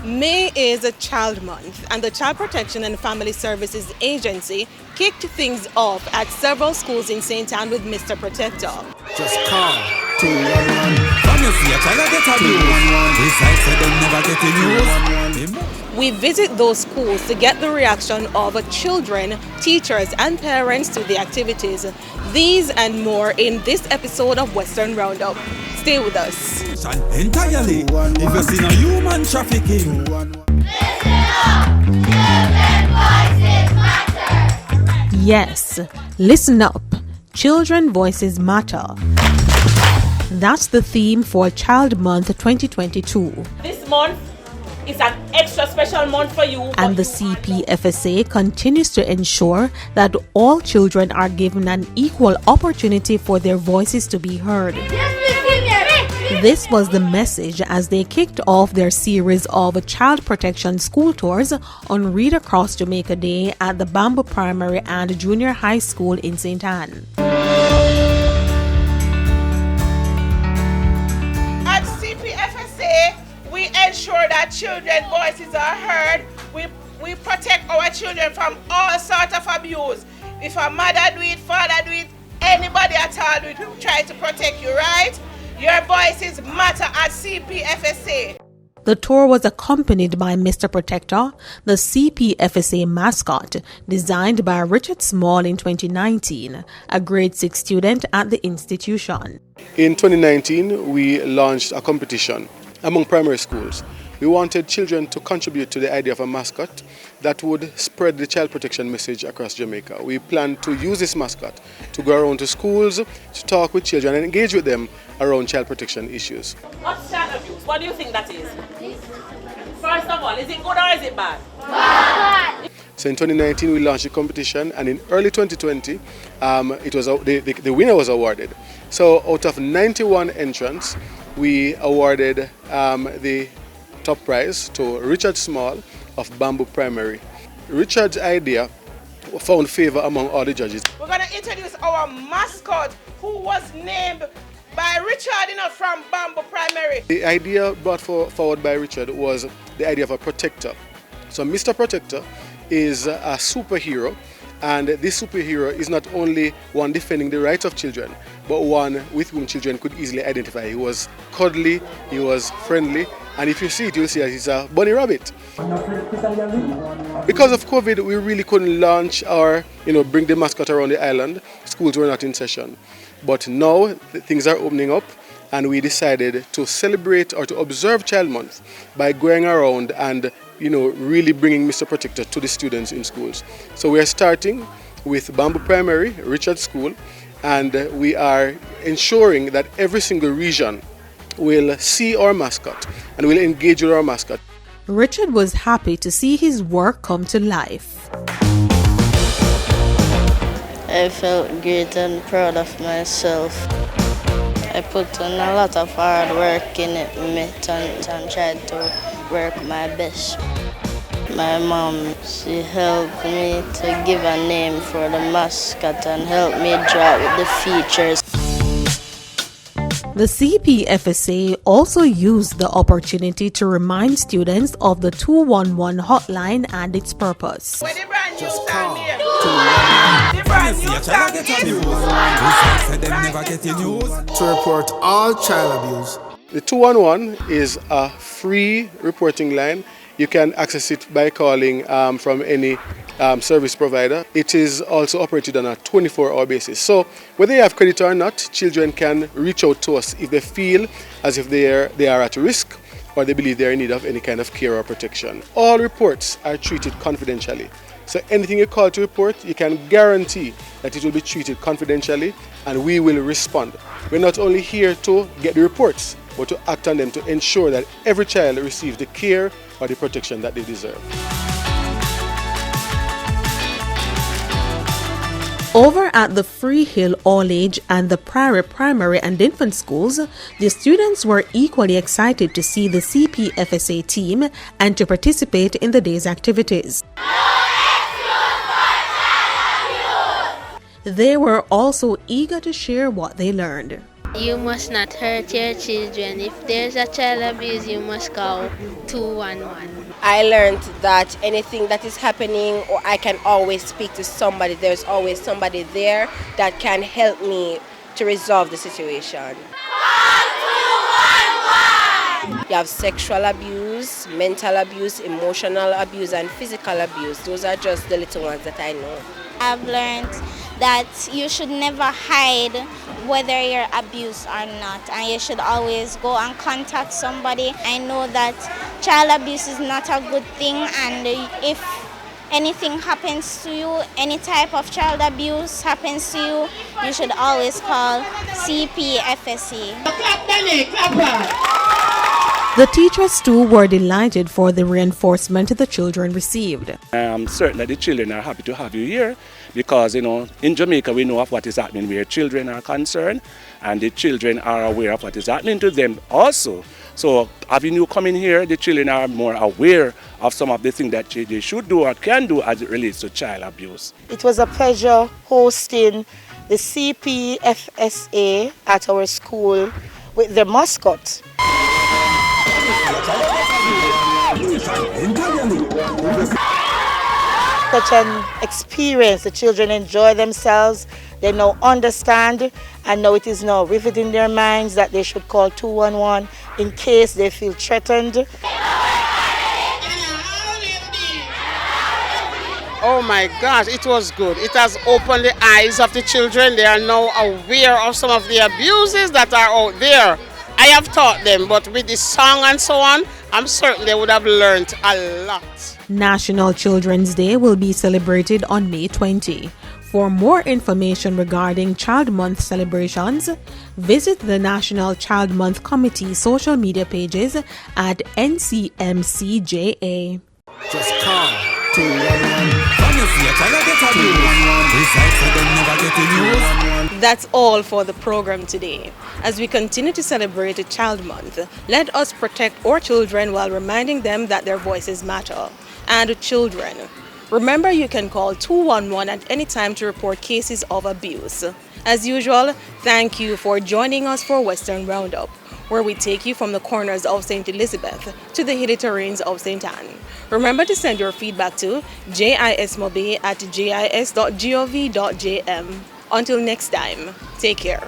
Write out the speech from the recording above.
May is a Child Month, and the Child Protection and Family Services Agency kicked things off at several schools in St. Anne with Mr. Protector. Just call 211. From you see a child get abused. This side said they never get the news. We visit those schools to get the reaction of children, teachers, and parents to the activities. These and more in this episode of Western Roundup. Stay with us. Entirely, if you see no human trafficking. Yes, listen up. Children voices matter. That's the theme for Child Month 2022. This month is an extra special month for you. And the CPFSA continues to ensure that all children are given an equal opportunity for their voices to be heard. This was the message as they kicked off their series of child protection school tours on Read Across Jamaica Day at the Bamboo Primary and Junior High School in St. Anne. At CPFSA, we ensure that children's voices are heard. We protect our children from all sorts of abuse. If a mother do it, father do it, anybody at all, we try to protect you, right? Your voices matter at CPFSA. The tour was accompanied by Mr. Protector, the CPFSA mascot, designed by Richard Small in 2019, a grade 6 student at the institution. In 2019, we launched a competition among primary schools. We wanted children to contribute to the idea of a mascot that would spread the child protection message across Jamaica. We plan to use this mascot to go around to schools, to talk with children and engage with them around child protection issues. What's child abuse? What do you think that is? First of all, is it good or is it bad? Bad! So in 2019 we launched the competition, and in early 2020 the winner was awarded. So out of 91 entrants, we awarded the top prize to Richard Small of Bamboo Primary. Richard's idea found favor among all the judges. We're going to introduce our mascot, who was named by Richard, from Bamboo Primary. The idea brought forward by Richard was the idea of a protector. So Mr. Protector is a superhero, and this superhero is not only one defending the rights of children, but one with whom children could easily identify. He was cuddly, he was friendly, and if you see it, you'll see that he's a bunny rabbit. Because of COVID, we really couldn't launch or bring the mascot around the island. Schools were not in session. But now things are opening up, and we decided to celebrate or to observe Child Month by going around and really bringing Mr. Protector to the students in schools. So we are starting with Bamboo Primary, Richard School, and we are ensuring that every single region will see our mascot and will engage with our mascot. Richard was happy to see his work come to life. I felt great and proud of myself. I put in a lot of hard work in it and tried to work my best. My mom, she helped me to give a name for the mascot and helped me draw with the features. The CPFSA also used the opportunity to remind students of the 211 hotline and its purpose. When the brand new Just song call here. 211. The brand See new a child song get is... abused. This side said they never get the news. To report all child abuse. The 211 is a free reporting line. You can access it by calling from any service provider. It is also operated on a 24-hour basis. So whether you have credit or not, children can reach out to us if they feel as if they are at risk or they believe they are in need of any kind of care or protection. All reports are treated confidentially. So anything you call to report, you can guarantee that it will be treated confidentially and we will respond. We're not only here to get the reports, but to act on them to ensure that every child receives the care or the protection that they deserve. Over at the Free Hill All Age and the Prairie Primary and Infant Schools, the students were equally excited to see the CPFSA team and to participate in the day's activities. They were also eager to share what they learned. You must not hurt your children. If there's a child abuse, you must call 211. I learned that anything that is happening, or I can always speak to somebody. There's always somebody there that can help me to resolve the situation. You have sexual abuse, mental abuse, emotional abuse, and physical abuse. Those are just the little ones that I know. I've learned that you should never hide whether you're abused or not, and you should always go and contact somebody. I know that child abuse is not a good thing, and if anything happens to you, any type of child abuse happens to you, you should always call CPFSA. The teachers too were delighted for the reinforcement the children received. I'm certain that the children are happy to have you here because, in Jamaica we know of what is happening where children are concerned, and the children are aware of what is happening to them also. So having you come in here, the children are more aware of some of the things that they should do or can do as it relates to child abuse. It was a pleasure hosting the CPFSA at our school with the mascot. Such an experience. The children enjoy themselves. They now understand, and now it is now riveted in their minds that they should call 211 in case they feel threatened. Oh my gosh, it was good. It has opened the eyes of the children. They are now aware of some of the abuses that are out there. I have taught them, but with the song and so on, I'm certain they would have learned a lot. National Children's Day will be celebrated on May 20. For more information regarding Child Month celebrations, visit the National Child Month Committee social media pages at NCMCJA. Just call 211. From your feet, I get a bill. Besides, I don't never get the news. That's all for the program today. As we continue to celebrate Child Month, let us protect our children while reminding them that their voices matter. And children, remember you can call 211 at any time to report cases of abuse. As usual, thank you for joining us for Western Roundup, where we take you from the corners of St. Elizabeth to the hilly terrains of St. Anne. Remember to send your feedback to jismobe@jis.gov.jm. Until next time, take care.